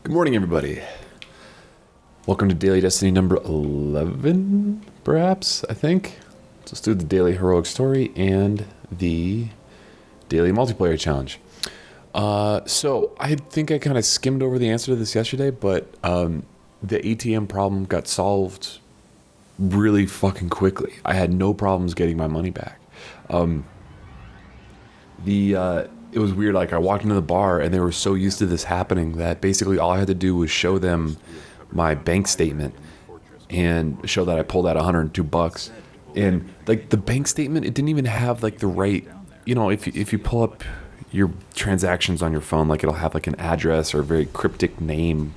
Good morning, everybody. Welcome to Daily Destiny number 11, perhaps, I think. Let's do the Daily Heroic Story and the Daily Multiplayer Challenge. So, I think I kind of skimmed over the answer to this yesterday, but the ATM problem got solved really fucking quickly. I had no problems getting my money back. It was weird, like I walked into the bar and they were so used to this happening that basically all I had to do was show them my bank statement and show that I pulled out $102. And like the bank statement, it didn't even have like the right, you know, if you pull up your transactions on your phone, like it'll have like an address or a very cryptic name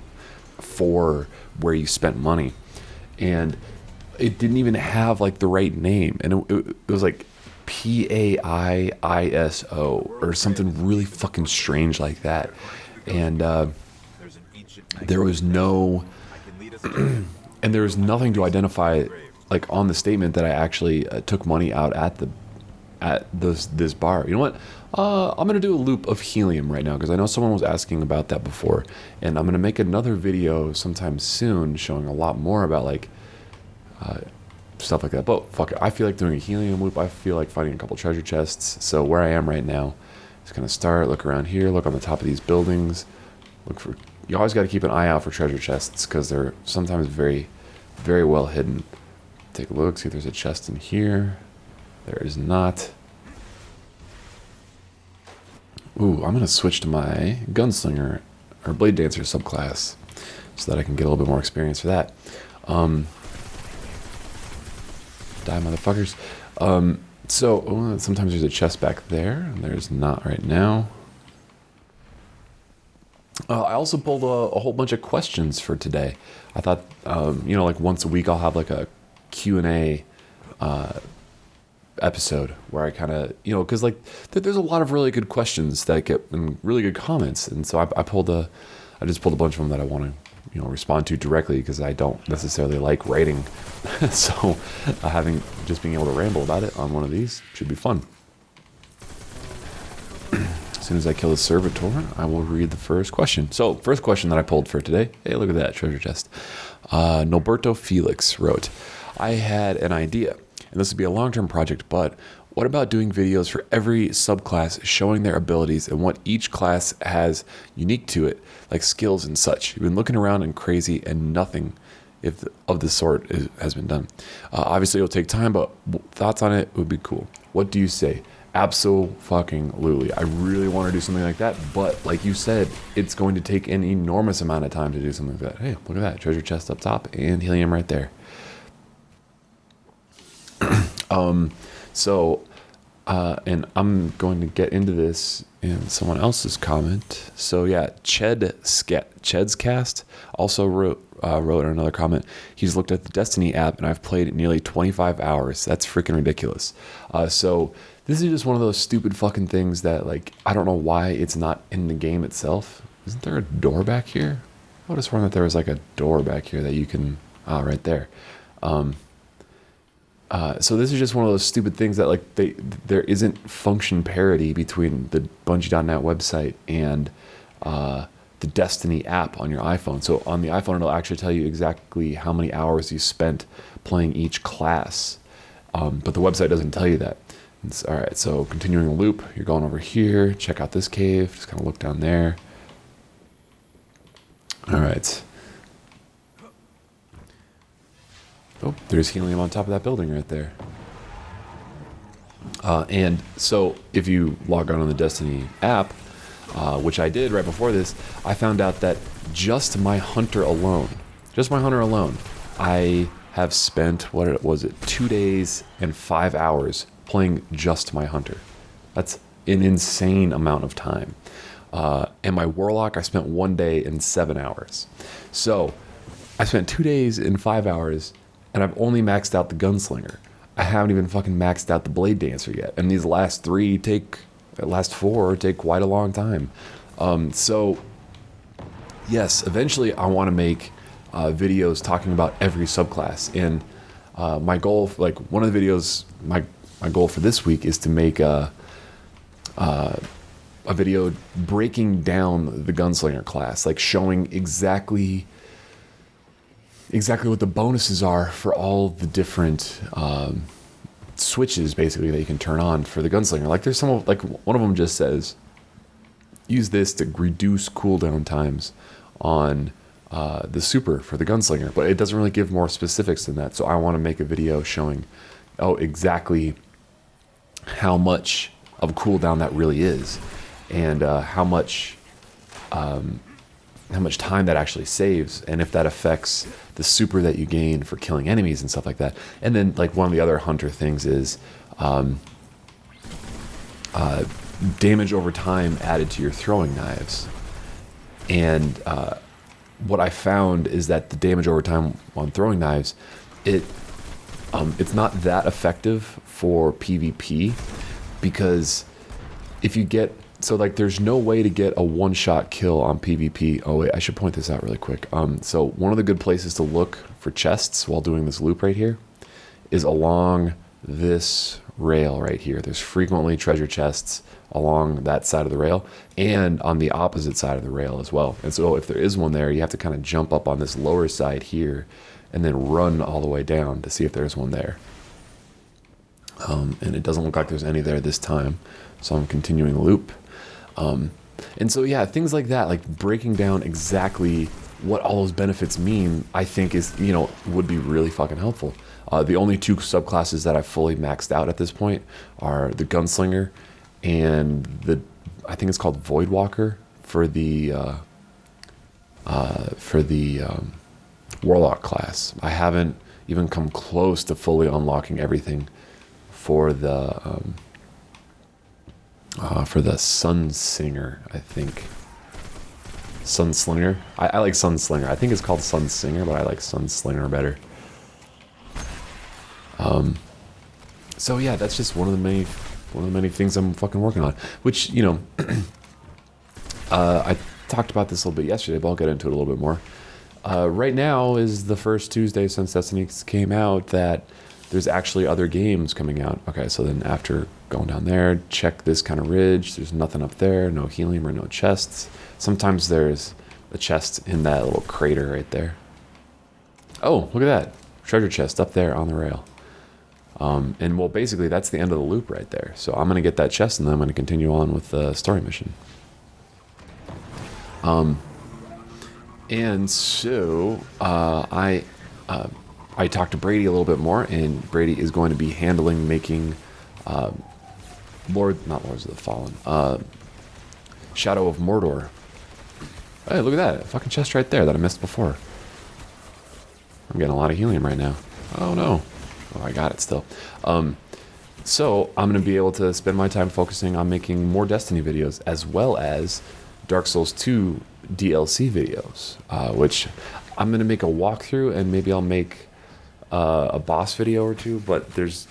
for where you spent money. And it didn't even have like the right name. And it was like PAIISO or something really fucking strange like that. And there was no and there was nothing to identify like on the statement that I actually took money out at this bar. You know what? I'm gonna do a loop of helium right now because I know someone was asking about that before, and I'm gonna make another video sometime soon showing a lot more about like stuff like that. But fuck it, I feel like doing a helium loop. I feel like finding a couple treasure chests. So where I am right now is gonna start, look around here, look on the top of these buildings, look for, you always got to keep an eye out for treasure chests because they're sometimes very, very well hidden. Take a look, see if there's a chest in here. There is not. Ooh, I'm gonna switch to my Gunslinger or Blade Dancer subclass so that I can get a little bit more experience for that. Die, motherfuckers. So sometimes there's a chest back there, and there's not right now. I also pulled a whole bunch of questions for today. I thought, you know, like once a week I'll have like a Q&A episode where I kind of, you know, because like there's a lot of really good questions that get and really good comments, and so I just pulled a bunch of them that I want to, you know, respond to directly because I don't necessarily like writing. So being able to ramble about it on one of these should be fun. As soon as I kill the servitor, I will read the first question. So, first question that I pulled for today. Hey, look at that treasure chest. Noberto Felix wrote, I had an idea, and this would be a long-term project, but what about doing videos for every subclass showing their abilities and what each class has unique to it, like skills and such? You've been looking around and crazy, and nothing of the sort has been done. Obviously, it'll take time, but thoughts on it would be cool. What do you say? Abso-fucking-lutely. I really want to do something like that, but like you said, it's going to take an enormous amount of time to do something like that. Hey, look at that. Treasure chest up top and helium right there. And I'm going to get into this in someone else's comment. So yeah, Chedscast also wrote another comment. He's looked at the Destiny app and I've played nearly 25 hours. That's freaking ridiculous. So this is just one of those stupid fucking things that, like, I don't know why it's not in the game itself. Isn't there a door back here? I would have sworn that there was like a door back here that you can, right there. So this is just one of those stupid things that, like, there isn't function parity between the Bungie.net website and the Destiny app on your iPhone. So on the iPhone, it'll actually tell you exactly how many hours you spent playing each class, but the website doesn't tell you that. All right, so continuing the loop, you're going over here, check out this cave, just kind of look down there. All right. Oh, there's helium on top of that building right there. And so if you log on the Destiny app, which I did right before this, I found out that just my hunter alone, I have spent, what was it, 2 days and 5 hours playing just my hunter. That's an insane amount of time. And my warlock, I spent 1 day and 7 hours. So I spent 2 days and 5 hours, and I've only maxed out the Gunslinger. I haven't even fucking maxed out the Blade Dancer yet. And these last four take quite a long time. So yes, eventually I want to make videos talking about every subclass. And my goal, like one of the videos, my goal for this week is to make a video breaking down the Gunslinger class, like showing exactly what the bonuses are for all the different switches, basically, that you can turn on for the Gunslinger. Like there's some, like one of them just says, use this to reduce cooldown times on the super for the Gunslinger, but it doesn't really give more specifics than that. So I want to make a video showing, exactly how much of a cooldown that really is, and how much time that actually saves, and if that affects the super that you gain for killing enemies and stuff like that. And then, like, one of the other hunter things is damage over time added to your throwing knives. And what I found is that the damage over time on throwing knives, it's not that effective for PvP, because if you get, so like there's no way to get a one-shot kill on PvP. Oh wait, I should point this out really quick. So one of the good places to look for chests while doing this loop right here is along this rail right here. There's frequently treasure chests along that side of the rail and on the opposite side of the rail as well. And so if there is one there, you have to kind of jump up on this lower side here and then run all the way down to see if there's one there. And it doesn't look like there's any there this time, so I'm continuing the loop. And so, yeah, things like that, like breaking down exactly what all those benefits mean, I think is, would be really fucking helpful. The only two subclasses that I've fully maxed out at this point are the Gunslinger and I think it's called Voidwalker for the Warlock class. I haven't even come close to fully unlocking everything for the Sunsinger, I think. Sunslinger. I like Sunslinger. I think it's called Sunsinger, but I like Sunslinger better. So yeah, that's just one of the many things I'm fucking working on. Which, I talked about this a little bit yesterday, but I'll get into it a little bit more. Right now is the first Tuesday since Destiny came out that there's actually other games coming out. Okay, so then after going down there, check this kind of ridge. There's nothing up there, no helium or no chests. Sometimes there's a chest in that little crater right there. Oh, look at that. Treasure chest up there on the rail. And well, basically that's the end of the loop right there. So I'm going to get that chest and then I'm going to continue on with the story mission. And so I talked to Brady a little bit more, and Brady is going to be handling making not Lords of the Fallen, Shadow of Mordor. Hey, look at that. Fucking chest right there that I missed before. I'm getting a lot of helium right now. Oh no. Oh, I got it still. So I'm going to be able to spend my time focusing on making more Destiny videos, as well as Dark Souls 2 DLC videos, which I'm going to make a walkthrough, and maybe I'll make a boss video or two, but there's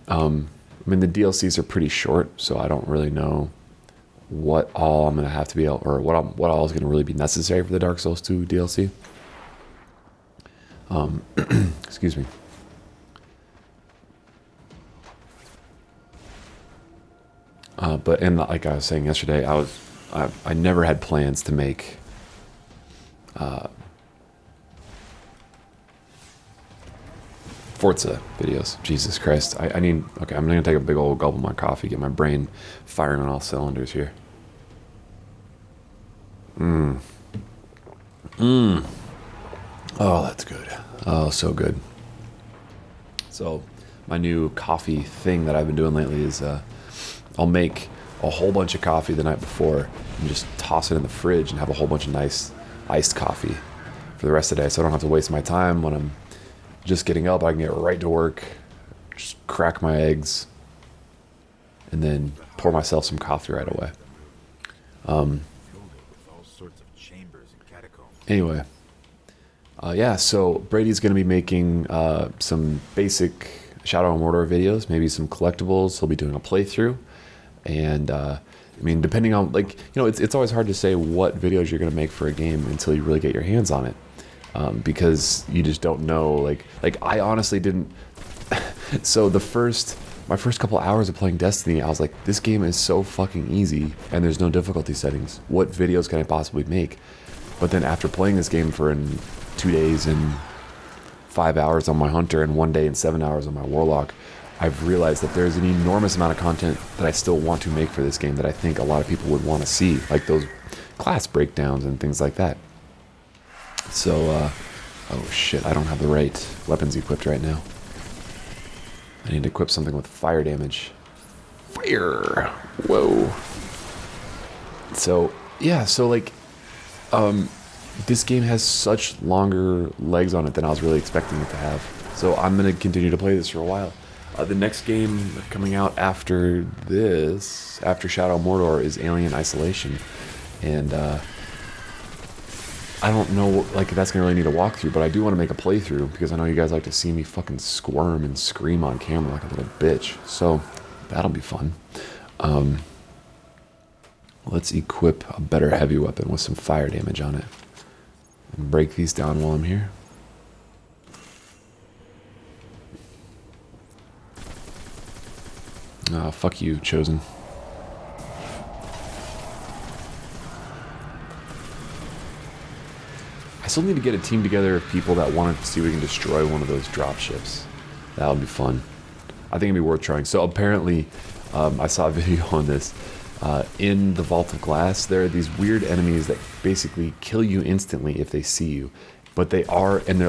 the DLCs are pretty short, so I don't really know what all I'm going to have to be able, or what all is going to really be necessary for the Dark Souls 2 DLC. Excuse me. But like I was saying yesterday, I never had plans to make Forza videos. Jesus Christ. Okay, I'm gonna take a big old gulp of my coffee, get my brain firing on all cylinders here. Oh, that's good. Oh, so good. So my new coffee thing that I've been doing lately is I'll make a whole bunch of coffee the night before and just toss it in the fridge and have a whole bunch of nice iced coffee for the rest of the day, so I don't have to waste my time when I'm just getting up. I can get right to work, just crack my eggs, and then pour myself some coffee right away. Anyway, yeah, so Brady's going to be making some basic Shadow of Mordor videos, maybe some collectibles. He'll be doing a playthrough. And depending on, it's always hard to say what videos you're going to make for a game until you really get your hands on it, because you just don't know. Like I honestly didn't. So the first my first couple hours of playing Destiny, I was like, this game is so fucking easy, and there's no difficulty settings. What videos can I possibly make? But then after playing this game for 2 days and 5 hours on my Hunter and 1 day and 7 hours on my Warlock, I've realized that there's an enormous amount of content that I still want to make for this game that I think a lot of people would want to see, like those class breakdowns and things like that. So, oh shit, I don't have the right weapons equipped right now. I need to equip something with fire damage. Fire! Whoa. So, yeah, so like, this game has such longer legs on it than I was really expecting it to have. So I'm going to continue to play this for a while. The next game coming out after this, after Shadow of Mordor, is Alien Isolation. And I don't know, like, if that's going to really need a walkthrough, but I do want to make a playthrough because I know you guys like to see me fucking squirm and scream on camera like a little bitch. So that'll be fun. Let's equip a better heavy weapon with some fire damage on it. And break these down while I'm here. Fuck you, Chosen. I still need to get a team together of people that want to see if we can destroy one of those drop ships. That'll be fun. I think it'd be worth trying. So apparently, I saw a video on this. In the Vault of Glass, there are these weird enemies that basically kill you instantly if they see you. But they're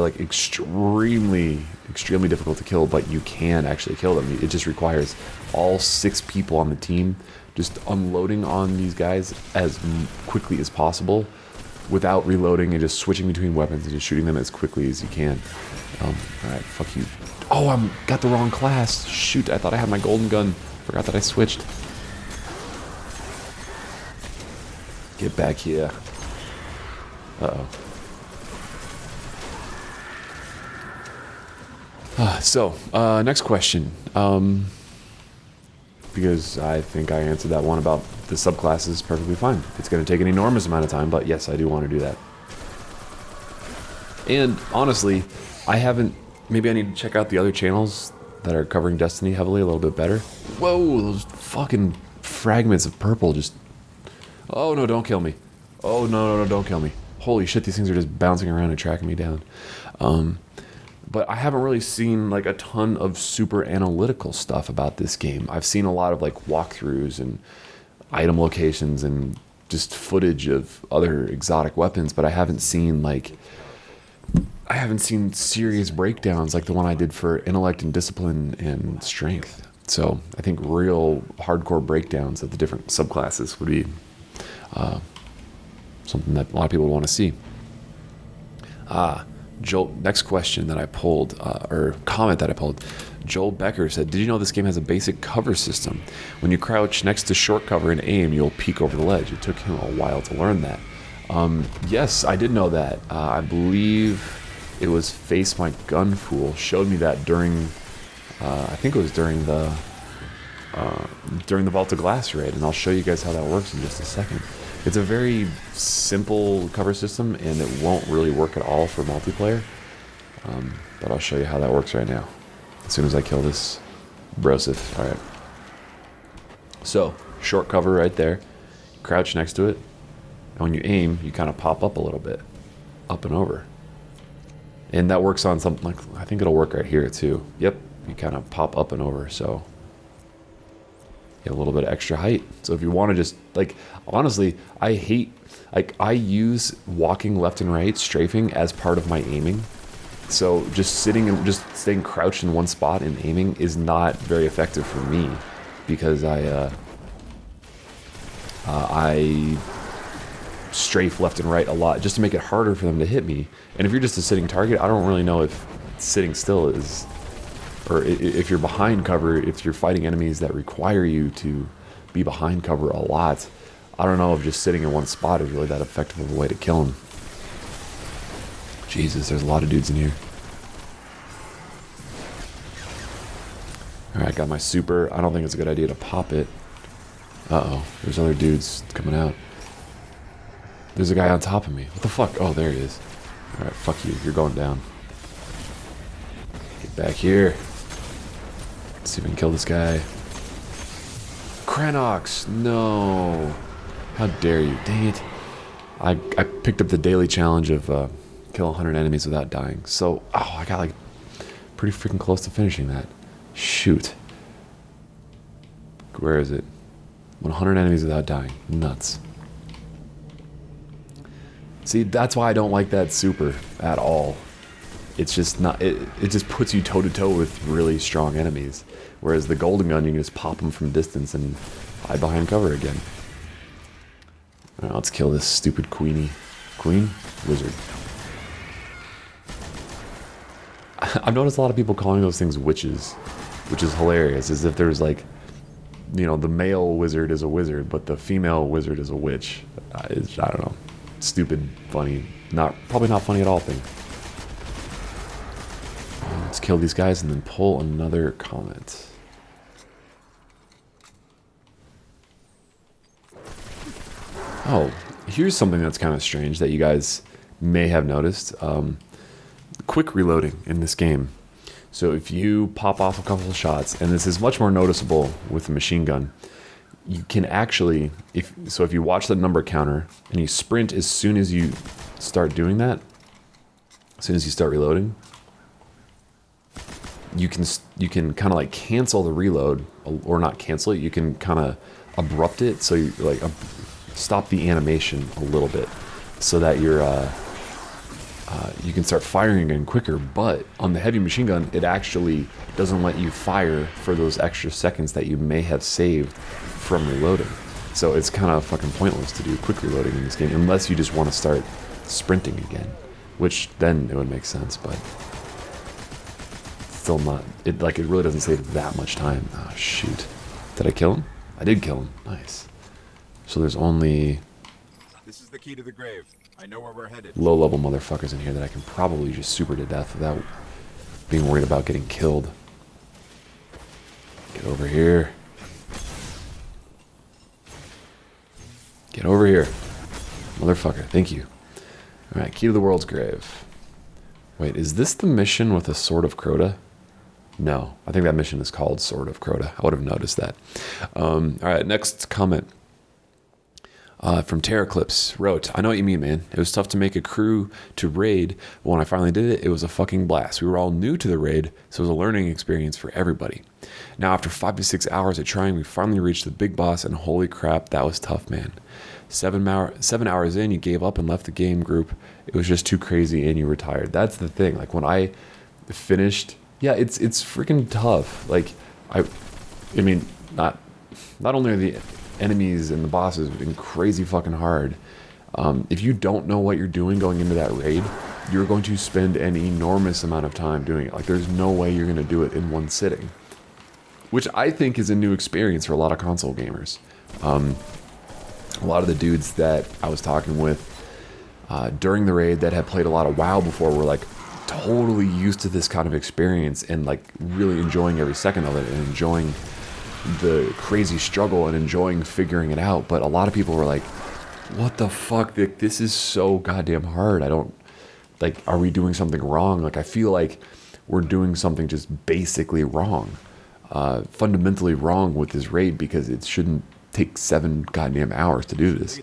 like extremely difficult to kill, but you can actually kill them. It just requires all 6 people on the team just unloading on these guys as quickly as possible without reloading and just switching between weapons and just shooting them as quickly as you can. Alright, fuck you. Oh, I got the wrong class. Shoot, I thought I had my golden gun. Forgot that I switched. Get back here. Uh-oh. Next question. Because I think I answered that one about the subclasses perfectly fine. It's going to take an enormous amount of time, but yes, I do want to do that. And honestly, maybe I need to check out the other channels that are covering Destiny heavily a little bit better. Whoa, those fucking fragments of purple just... Oh no, don't kill me. Oh no, don't kill me. Holy shit, these things are just bouncing around and tracking me down. But I haven't really seen like a ton of super analytical stuff about this game. I've seen a lot of like walkthroughs and item locations and just footage of other exotic weapons, but I haven't seen serious breakdowns like the one I did for intellect and discipline and strength. So I think real hardcore breakdowns of the different subclasses would be something that a lot of people would want to see. Joel, next question that I pulled, or comment that I pulled, Joel Becker said, did you know this game has a basic cover system? When you crouch next to short cover and aim, you'll peek over the ledge. It took him a while to learn that. Yes, I did know that. I believe it was Face My Gun Fool showed me that during, I think it was during the Vault of Glass raid, and I'll show you guys how that works in just a second. It's a very simple cover system, and it won't really work at all for multiplayer. But I'll show you how that works right now, as soon as I kill this Brosif. Alright. So, short cover right there. Crouch next to it. And when you aim, you kind of pop up a little bit. Up and over. And that works on something like, I think it'll work right here too. Yep, you kind of pop up and over, so... a little bit of extra height. So if you want to just, like, honestly, I use walking left and right, strafing, as part of my aiming. So just sitting and just staying crouched in one spot and aiming is not very effective for me, because I strafe left and right a lot just to make it harder for them to hit me. And if you're just a sitting target, I don't really know if sitting still is... or if you're behind cover, if you're fighting enemies that require you to be behind cover a lot, I don't know if just sitting in one spot is really that effective of a way to kill them. Jesus, there's a lot of dudes in here. Alright, got my super. I don't think it's a good idea to pop it. Uh-oh, there's other dudes coming out. There's a guy on top of me. What the fuck? Oh, there he is. Alright, fuck you. You're going down. Get back here. Let's see if we can kill this guy. Kranox, no. How dare you? Dang it. I picked up the daily challenge of kill 100 enemies without dying. So, I got like pretty freaking close to finishing that. Shoot. Where is it? 100 enemies without dying. Nuts. See, that's why I don't like that super at all. It's just not, it just puts you toe to toe with really strong enemies. Whereas the golden gun, you can just pop them from distance and hide behind cover again. Alright, let's kill this stupid queen wizard. I've noticed a lot of people calling those things witches, which is hilarious, as if there's like, you know, the male wizard is a wizard, but the female wizard is a witch. I don't know. Stupid, funny, probably not funny at all thing. Let's kill these guys and then pull another comment. Oh, here's something that's kind of strange that you guys may have noticed. Quick reloading in this game. So if you pop off a couple of shots, and this is much more noticeable with the machine gun, you can actually, if you watch the number counter and you sprint as soon as you start doing that, as soon as you start reloading, you can kind of like cancel the reload, or not cancel it, you can kind of abrupt it, so you like stop the animation a little bit so that you can start firing again quicker. But on the heavy machine gun, it actually doesn't let you fire for those extra seconds that you may have saved from reloading. So it's kind of fucking pointless to do quick reloading in this game unless you just want to start sprinting again, which then it would make sense, but still not. It really doesn't save that much time. Oh shoot. Did I kill him? I did kill him. Nice. So there's only this is the key to the grave. I know where we're headed. Low-level motherfuckers in here that I can probably just super to death without being worried about getting killed. Get over here. Get over here. Motherfucker, thank you. Alright, key to the world's grave. Wait, is this the mission with a Sword of Crota? No, I think that mission is called Sword of Crota. I would have noticed that. Alright, next comment. From Terraclips wrote, I know what you mean, man. It was tough to make a crew to raid, but when I finally did it, it was a fucking blast. We were all new to the raid, so it was a learning experience for everybody. Now, after 5 to 6 hours of trying, we finally reached the big boss, and holy crap, that was tough, man. 7 hours in, you gave up and left the game group. It was just too crazy, and you retired. That's the thing. Like, when I finished, yeah, it's freaking tough. Like, I mean, not only are the enemies and the bosses been crazy fucking hard. If you don't know what you're doing going into that raid, you're going to spend an enormous amount of time doing it. Like, there's no way you're going to do it in one sitting, which I think is a new experience for a lot of console gamers. A lot of the dudes that I was talking with during the raid that had played a lot of WoW before were like totally used to this kind of experience and like really enjoying every second of it and enjoying the crazy struggle and enjoying figuring it out. But a lot of people were like, what the fuck, this is so goddamn hard. I don't, like, are we doing something wrong? Like, I feel like we're doing something just basically wrong, fundamentally wrong with this raid, because it shouldn't take 7 goddamn hours to do this,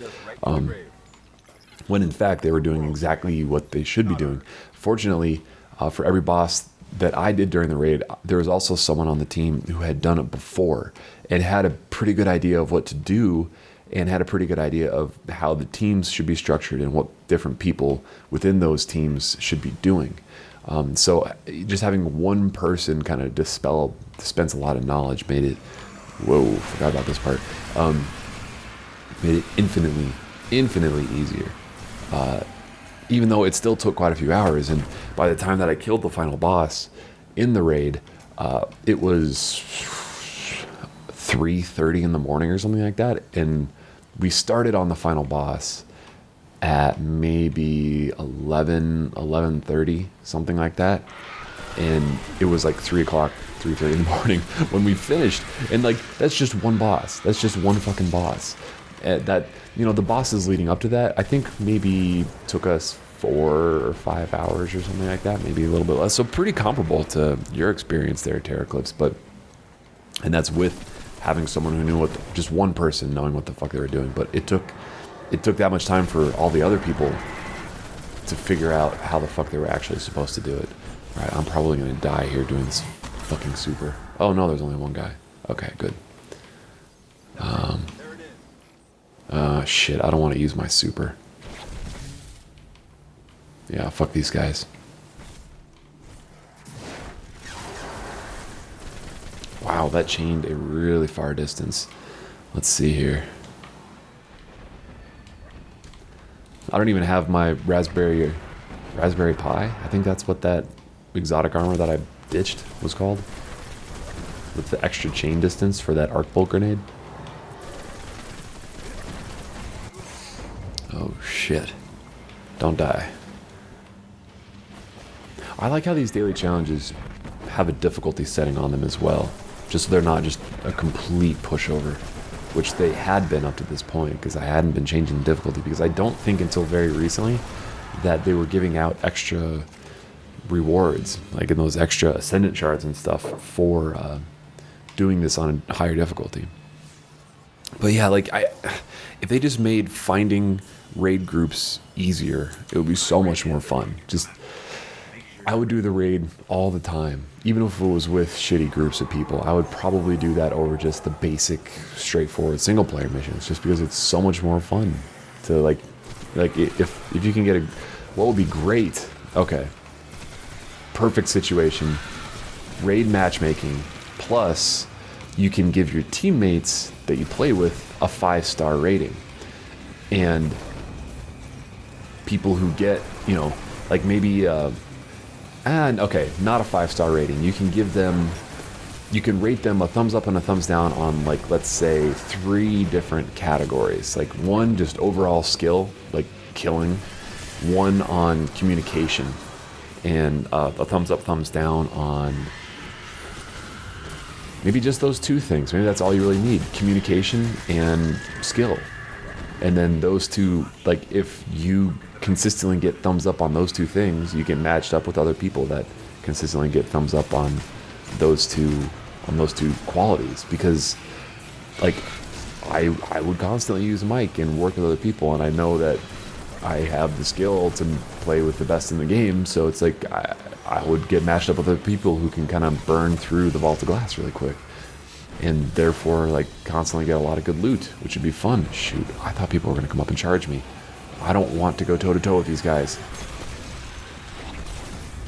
when in fact they were doing exactly what they should be doing. Fortunately, for every boss that I did during the raid, there was also someone on the team who had done it before and had a pretty good idea of what to do and had a pretty good idea of how the teams should be structured and what different people within those teams should be doing. So just having one person kind of dispense a lot of knowledge made it, whoa, forgot about this part, made it infinitely easier. Even though it still took quite a few hours, and by the time that I killed the final boss in the raid, it was 3:30 in the morning or something like that, and we started on the final boss at maybe 11:30, something like that, and it was like 3:30 in the morning when we finished. And like, that's just one boss, that's just one fucking boss. That, you know, the bosses leading up to that, I think maybe took us 4 or 5 hours or something like that, maybe a little bit less. So pretty comparable to your experience there, Terraclips. But And that's with having someone who knew just one person knowing what the fuck they were doing. But it took that much time for all the other people to figure out how the fuck they were actually supposed to do it. All right, I'm probably gonna die here doing this fucking super. Oh no, there's only one guy. Okay, good. Shit, I don't want to use my super. Yeah, fuck these guys. Wow, that chained a really far distance. Let's see here. I don't even have my Raspberry Pi. I think that's what that exotic armor that I ditched was called. With the extra chain distance for that arc bolt grenade. Oh shit. Don't die. I like how these daily challenges have a difficulty setting on them as well. Just so they're not just a complete pushover, which they had been up to this point, because I hadn't been changing the difficulty, because I don't think until very recently that they were giving out extra rewards, like in those extra ascendant shards and stuff for doing this on a higher difficulty. But yeah, like if they just made finding raid groups easier, it would be so much more fun. I would do the raid all the time, even if it was with shitty groups of people. I would probably do that over just the basic, straightforward single player missions, just because it's so much more fun to like if you can get what would be great. Okay, perfect situation. Raid matchmaking, plus you can give your teammates that you play with a 5-star rating, and people who get, like maybe okay, not a 5-star rating. You can rate them a thumbs up and a thumbs down on, like, let's say 3 different categories. Like, one, just overall skill, like killing. One on communication, and a thumbs up, thumbs down on maybe just those 2 things. Maybe that's all you really need: communication and skill. And then those 2, like, if you consistently get thumbs up on those 2 things, you get matched up with other people that consistently get thumbs up on those two qualities. Because, like, I would constantly use a mic and work with other people, and I know that I have the skill to play with the best in the game, so it's like I would get matched up with other people who can kind of burn through the vault of glass really quick, and therefore, like, constantly get a lot of good loot, which would be fun. Shoot, I thought people were going to come up and charge me. I don't want to go toe-to-toe with these guys.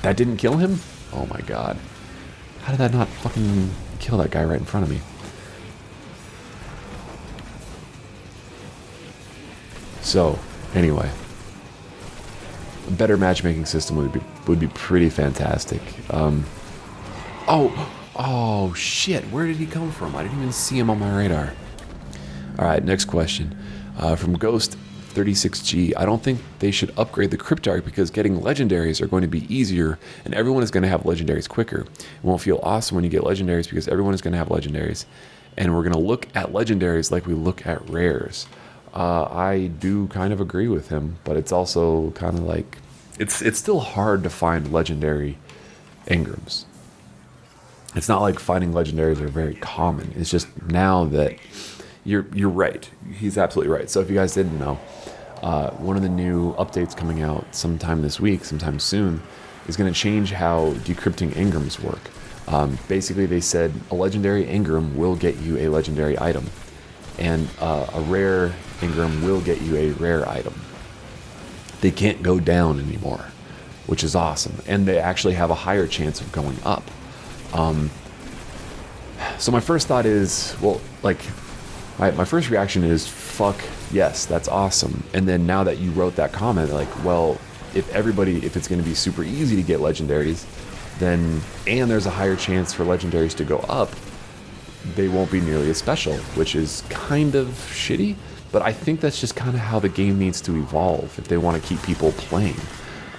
That didn't kill him? Oh my god. How did that not fucking kill that guy right in front of me? So, anyway. A better matchmaking system would be pretty fantastic. Oh shit, where did he come from? I didn't even see him on my radar. Alright, next question. From Ghost 36G, I don't think they should upgrade the Cryptarch because getting legendaries are going to be easier and everyone is going to have legendaries quicker. It won't feel awesome when you get legendaries because everyone is going to have legendaries, and we're going to look at legendaries like we look at rares. I do kind of agree with him, but it's also kind of like it's still hard to find legendary engrams. It's not like finding legendaries are very common. It's just now that you're right. He's absolutely right. So if you guys didn't know, one of the new updates coming out sometime this week, sometime soon, is going to change how decrypting engrams work. Basically, they said a legendary engram will get you a legendary item, and a rare engram will get you a rare item. They can't go down anymore, which is awesome, and they actually have a higher chance of going up. So my first thought is, well, like, my first reaction is, fuck yes, that's awesome. And then now that you wrote that comment, like, well, if it's going to be super easy to get legendaries, then, and there's a higher chance for legendaries to go up, they won't be nearly as special, which is kind of shitty. But I think that's just kind of how the game needs to evolve if they want to keep people playing.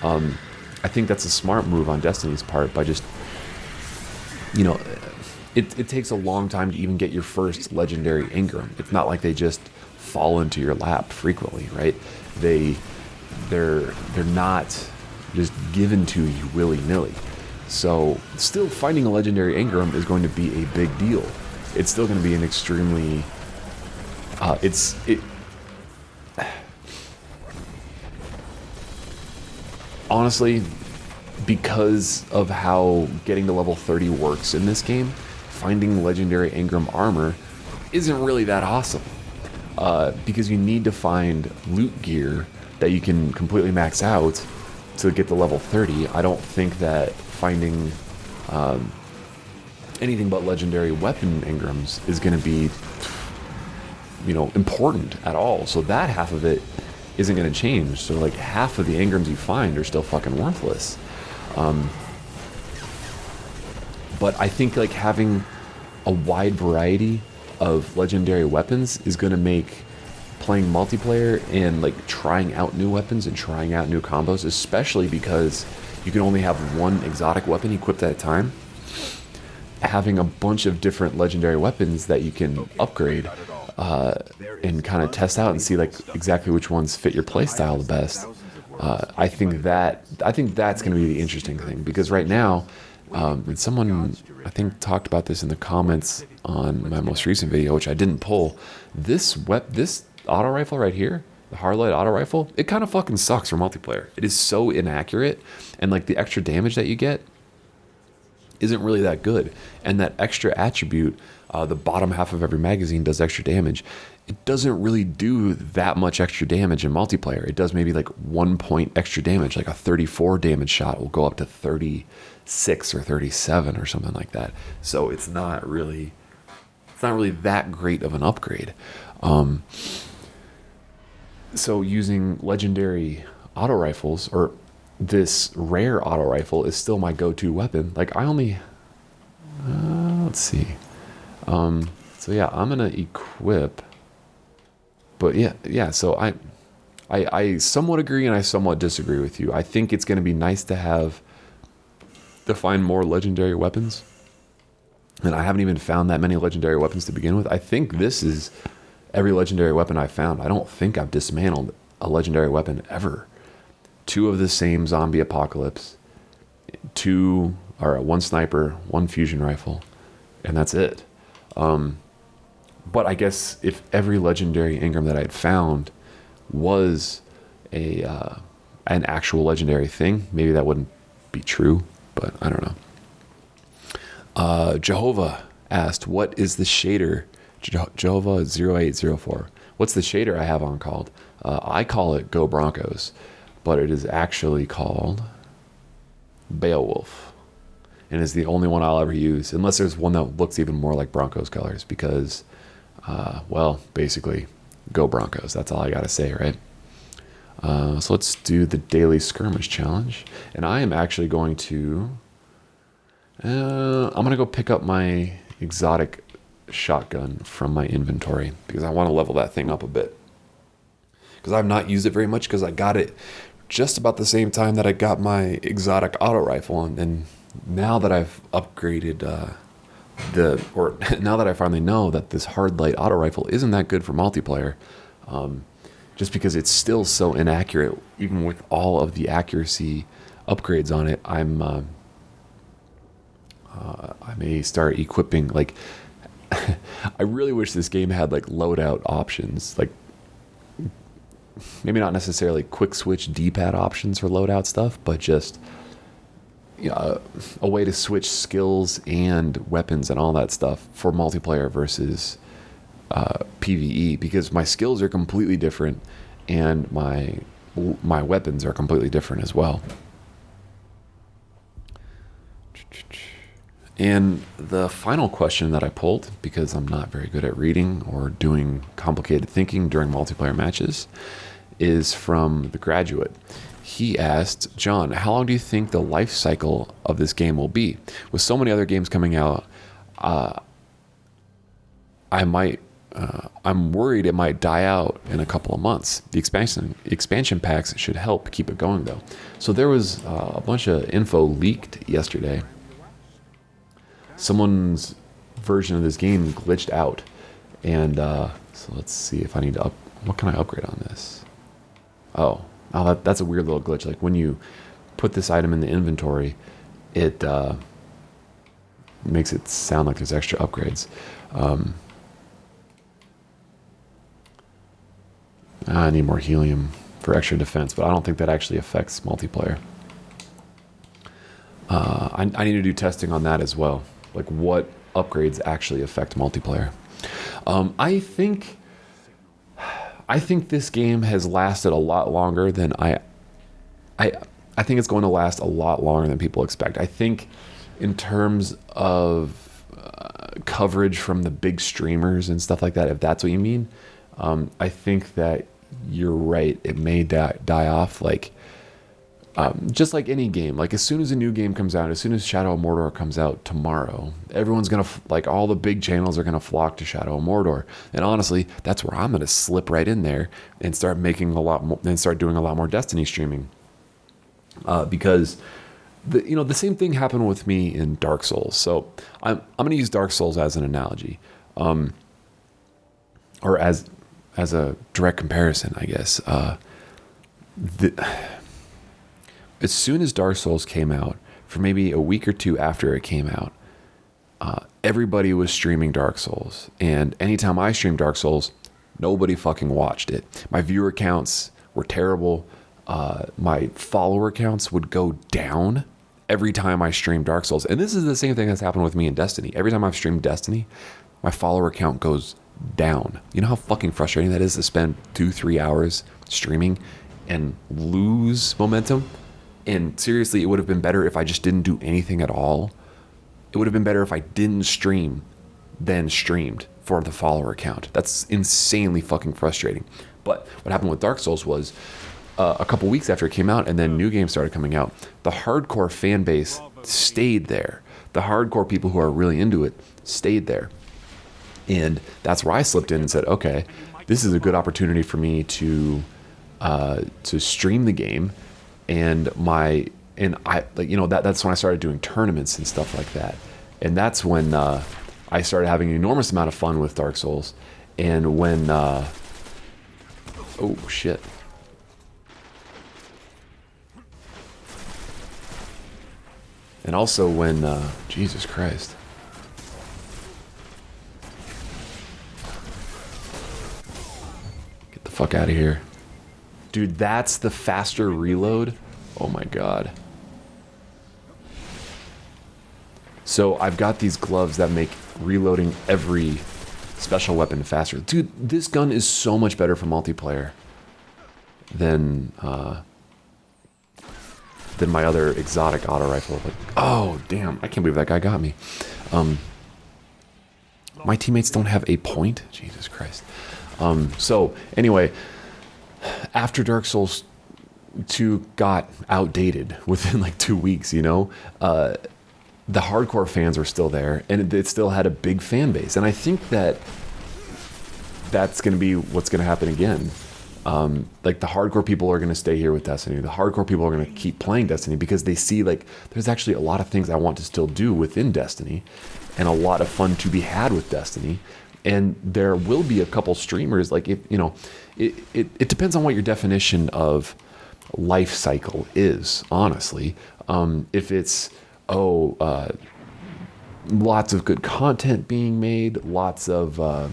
I think that's a smart move on Destiny's part by just, it takes a long time to even get your first legendary engram. It's not like they just fall into your lap frequently, right? They're not just given to you willy-nilly. So still finding a legendary engram is going to be a big deal. it's still going to be an extremely honestly, because of how getting to level 30 works in this game, finding legendary Engram armor isn't really that awesome. Because you need to find loot gear that you can completely max out to get to level 30. I don't think that finding anything but legendary weapon Engrams is going to be, important at all. So that half of it isn't going to change. So like half of the Engrams you find are still fucking worthless. But I think like having a wide variety of legendary weapons is going to make playing multiplayer and like trying out new weapons and trying out new combos, especially because you can only have one exotic weapon equipped at a time. Having a bunch of different legendary weapons that you can upgrade and kind of test out and see like exactly which ones fit your playstyle the best. I think that's going to be the interesting thing, because right now, and someone I think talked about this in the comments on my most recent video, which I didn't pull. This auto rifle right here, the Hardlight auto rifle, it kind of fucking sucks for multiplayer. It is so inaccurate, and like the extra damage that you get isn't really that good. And that extra attribute, the bottom half of every magazine does extra damage. It doesn't really do that much extra damage in multiplayer. It does maybe like 1 point extra damage, like a 34 damage shot will go up to 36 or 37 or something like that. So it's not really that great of an upgrade. So using legendary auto rifles, or this rare auto rifle, is still my go-to weapon. Like I only, let's see. So yeah, I'm gonna equip. But yeah. So I somewhat agree and I somewhat disagree with you. I think it's gonna be nice to find more legendary weapons. And I haven't even found that many legendary weapons to begin with. I think this is every legendary weapon I found. I don't think I've dismantled a legendary weapon ever. 2 of the same zombie apocalypse, 1 sniper, 1 fusion rifle, and that's it. But I guess if every legendary Engram that I had found was an actual legendary thing, maybe that wouldn't be true, but I don't know. Jehovah asked, what is the shader? Jehovah 0804. What's the shader I have on called? I call it Go Broncos, but it is actually called Beowulf, and is the only one I'll ever use, unless there's one that looks even more like Broncos colors, because, basically, Go Broncos. That's all I gotta say, right? So let's do the daily skirmish challenge, and I am actually going to, I'm gonna go pick up my exotic shotgun from my inventory, because I want to level that thing up a bit, because I've not used it very much, because I got it just about the same time that I got my exotic auto rifle, and now that I've upgraded now that I finally know that this hard light auto rifle isn't that good for multiplayer, just because it's still so inaccurate, even with all of the accuracy upgrades on it, I may start equipping, like, I really wish this game had like loadout options, like maybe not necessarily quick switch D-pad options for loadout stuff, but just a way to switch skills and weapons and all that stuff for multiplayer versus PvE, because my skills are completely different and my weapons are completely different as well. And the final question that I pulled, because I'm not very good at reading or doing complicated thinking during multiplayer matches, is from The Graduate. He asked, John, how long do you think the life cycle of this game will be? With so many other games coming out, I'm worried it might die out in a couple of months. The expansion packs should help keep it going, though. So there was a bunch of info leaked yesterday. Someone's version of this game glitched out, and so let's see if I need to what can I upgrade on this? Oh, that's a weird little glitch. Like when you put this item in the inventory, it makes it sound like there's extra upgrades. I need more helium for extra defense, but I don't think that actually affects multiplayer. I need to do testing on that as well. Like what upgrades actually affect multiplayer. I think this game has lasted a lot longer than I think it's going to last a lot longer than people expect. I think in terms of coverage from the big streamers and stuff like that, if that's what you mean, I think that you're right. It may die off, like just like any game. Like as soon as a new game comes out, as soon as Shadow of Mordor comes out tomorrow, everyone's gonna like all the big channels are gonna flock to Shadow of Mordor. And honestly, that's where I'm gonna slip right in there and start making a lot more and start doing a lot more Destiny streaming. Because the same thing happened with me in Dark Souls. So I'm gonna use Dark Souls as an analogy, or as a direct comparison, I guess. As soon as Dark Souls came out, for maybe a week or two after it came out, everybody was streaming Dark Souls. And anytime I streamed Dark Souls, nobody fucking watched it. My viewer counts were terrible. My follower counts would go down every time I streamed Dark Souls. And this is the same thing that's happened with me in Destiny. Every time I've streamed Destiny, my follower count goes down. You know how fucking frustrating that is to spend 2-3 hours streaming and lose momentum? And seriously, it would have been better if I just didn't do anything at all. It would have been better if I didn't stream than streamed for the follower count. That's insanely fucking frustrating. But what happened with Dark Souls was a couple weeks after it came out and then new games started coming out, the hardcore fan base stayed there. The hardcore people who are really into it stayed there. And that's where I slipped in and said, okay, this is a good opportunity for me to stream the game. And I like, that's when I started doing tournaments and stuff like that. And that's when I started having an enormous amount of fun with Dark Souls. And when oh shit. And also when Jesus Christ. Get the fuck out of here. Dude, that's the faster reload. Oh my god. So I've got these gloves that make reloading every special weapon faster. Dude, this gun is so much better for multiplayer than my other exotic auto rifle. Like, oh damn, I can't believe that guy got me. My teammates don't have a point? Jesus Christ. So anyway, after Dark Souls 2 got outdated within like 2 weeks, the hardcore fans were still there, and it still had a big fan base. And I think that that's going to be what's going to happen again. Like the hardcore people are going to stay here with Destiny. The hardcore people are going to keep playing Destiny because they see like there's actually a lot of things I want to still do within Destiny, and a lot of fun to be had with Destiny. And there will be a couple streamers, like if it depends on what your definition of life cycle is, honestly. If it's lots of good content being made, lots of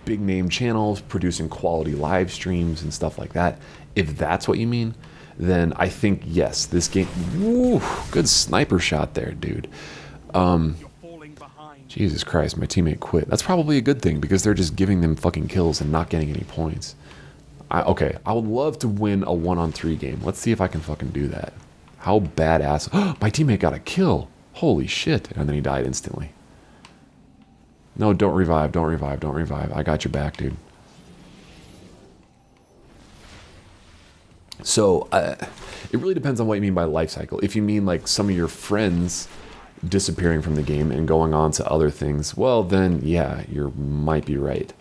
big name channels producing quality live streams and stuff like that, if that's what you mean, then I think yes, this game. Woo, good sniper shot there, dude. Jesus Christ, my teammate quit. That's probably a good thing because they're just giving them fucking kills and not getting any points. Okay, I would love to win a 1-on-3 game. Let's see if I can fucking do that. How badass. My teammate got a kill. Holy shit. And then he died instantly. No, don't revive, don't revive, don't revive. I got your back, dude. So, it really depends on what you mean by life cycle. If you mean like some of your friends disappearing from the game and going on to other things, well then yeah, you might be right.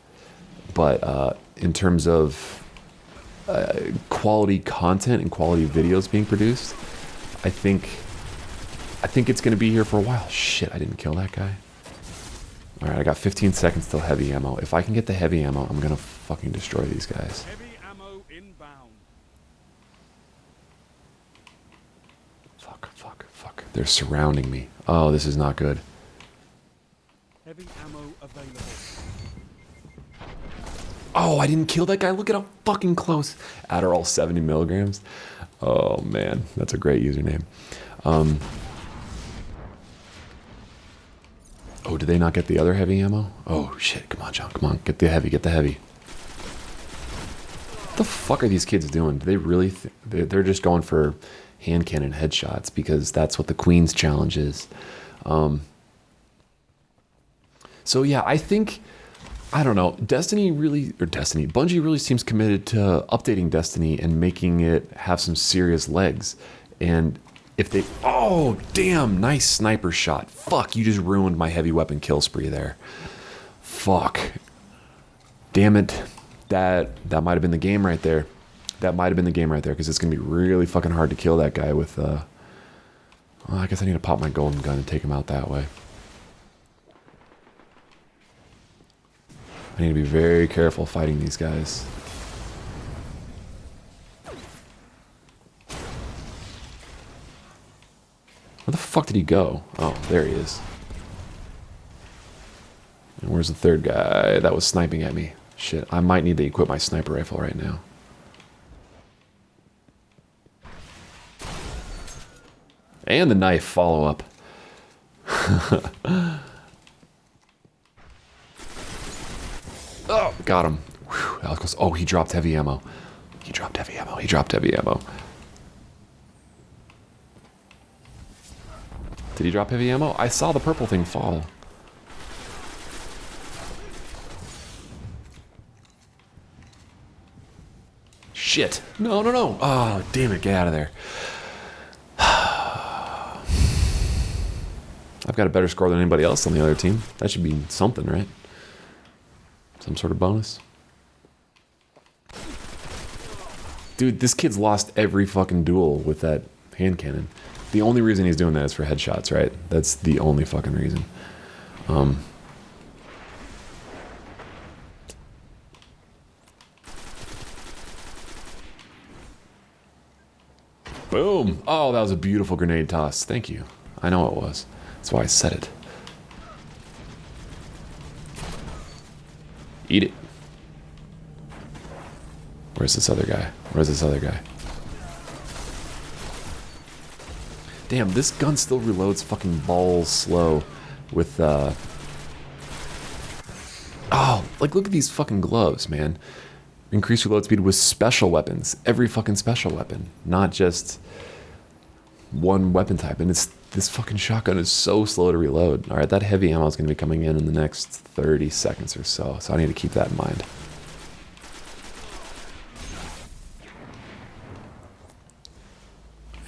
But in terms of quality content and quality videos being produced, I think it's going to be here for a while. Shit, I didn't kill that guy. Alright, I got 15 seconds till heavy ammo. If I can get the heavy ammo, I'm going to fucking destroy these guys. Heavy ammo inbound. Fuck. They're surrounding me. Oh, this is not good. Oh, I didn't kill that guy. Look at how fucking close. Adderall 70 milligrams. Oh, man. That's a great username. Oh, did they not get the other heavy ammo? Oh, shit. Come on, John. Come on. Get the heavy. Get the heavy. What the fuck are these kids doing? Do they really... They're just going for hand cannon headshots because that's what the Queen's challenge is. So, yeah, I think... I don't know. Bungie really seems committed to updating Destiny and making it have some serious legs. And if they... Oh, damn. Nice sniper shot. Fuck, you just ruined my heavy weapon kill spree there. Fuck. Damn it. That might have been the game right there. That might have been the game right there, because it's going to be really fucking hard to kill that guy with... Well, I guess I need to pop my golden gun and take him out that way. I need to be very careful fighting these guys. Where the fuck did he go? Oh, there he is. And where's the third guy that was sniping at me? Shit, I might need to equip my sniper rifle right now. And the knife follow-up. Oh, got him. Whew, that was close. Oh, he dropped heavy ammo. He dropped heavy ammo. He dropped heavy ammo. Did he drop heavy ammo? I saw the purple thing fall. Shit. No, no, no. Oh, damn it. Get out of there. I've got a better score than anybody else on the other team. That should be something, right? Some sort of bonus. Dude, this kid's lost every fucking duel with that hand cannon. The only reason he's doing that is for headshots, right? That's the only fucking reason. Boom! Oh, that was a beautiful grenade toss. Thank you. I know it was. That's why I said it. Eat it. Where's this other guy? Where's this other guy? Damn, this gun still reloads fucking balls slow with, Oh, like, look at these fucking gloves, man. Increase reload speed with special weapons. Every fucking special weapon. Not just one weapon type. And this fucking shotgun is so slow to reload. Alright, that heavy ammo is going to be coming in the next 30 seconds or so. So I need to keep that in mind.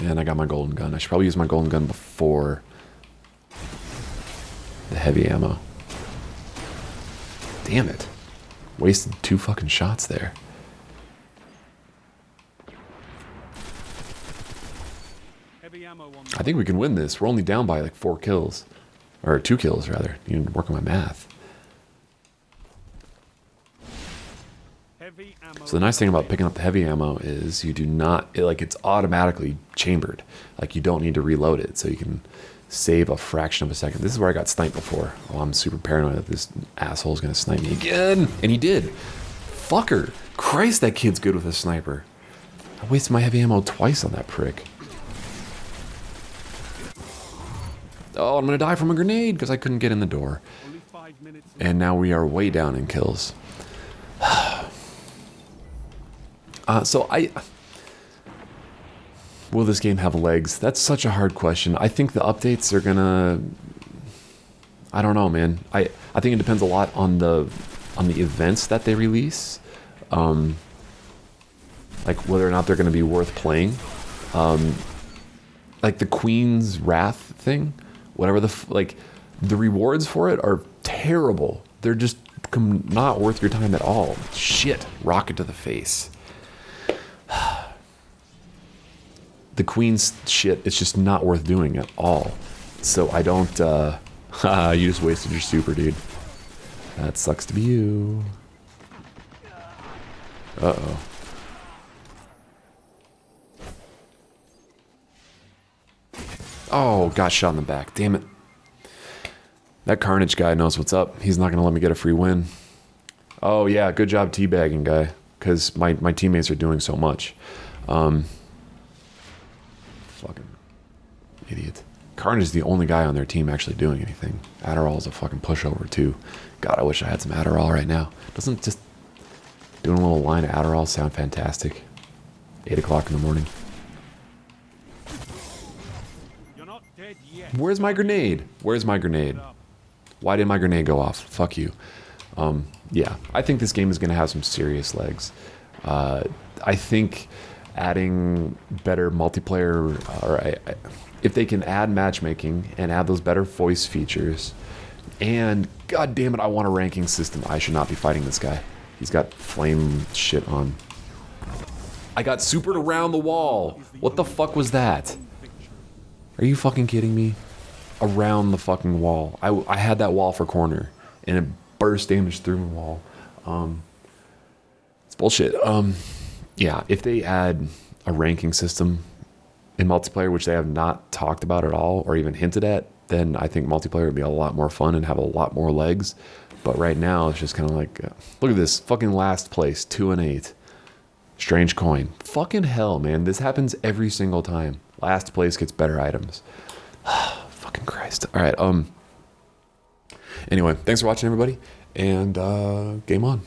And I got my golden gun. I should probably use my golden gun before the heavy ammo. Damn it. Wasted 2 fucking shots there. Heavy ammo on I think we can win this. We're only down by like 4 kills. Or 2 kills, rather. You need to work on my math. heavy ammo. So the nice thing about picking up the heavy ammo is you do not... it's automatically chambered. Like, you don't need to reload it. So you can save a fraction of a second. This is where I got sniped before. Oh, I'm super paranoid that this asshole's going to snipe me again. And he did. Fucker. Christ, that kid's good with a sniper. I wasted my heavy ammo twice on that prick. Oh, I'm going to die from a grenade because I couldn't get in the door. Only 5 minutes. And now we are way down in kills. Will this game have legs? That's such a hard question. I think the updates are gonna... I don't know, man. I think it depends a lot on the events that they release. Like whether or not they're gonna be worth playing. Like the Queen's Wrath thing, whatever the rewards for it are terrible. They're just not worth your time at all. Shit, rocket to the face. The Queen's shit, it's just not worth doing at all. So I don't, you just wasted your super, dude. That sucks to be you. Uh-oh. Oh, got shot in the back. Damn it. That Carnage guy knows what's up. He's not going to let me get a free win. Oh yeah, good job teabagging, guy. Because my teammates are doing so much. Fucking idiot. Carnage is the only guy on their team actually doing anything. Adderall's a fucking pushover too. God, I wish I had some Adderall right now. Doesn't just doing a little line of Adderall sound fantastic? 8 o'clock in the morning. You're not dead yet. Where's my grenade? Where's my grenade? Why did my grenade go off? Fuck you. Yeah, I think this game is going to have some serious legs. I think adding better multiplayer, if they can add matchmaking and add those better voice features, and god damn it, I want a ranking system. I should not be fighting this guy. He's got flame shit on. I got supered around the wall. What the fuck was that? Are you fucking kidding me? Around the fucking wall. I had that wall for corner, and it burst damage through the wall. It's bullshit. Yeah, if they add a ranking system in multiplayer, which they have not talked about at all or even hinted at, then I think multiplayer would be a lot more fun and have a lot more legs. But right now, it's just kind of like, look at this. Fucking last place, 2 and 8. Strange coin. Fucking hell, man. This happens every single time. Last place gets better items. Fucking Christ. All right. Anyway, thanks for watching, everybody. And game on.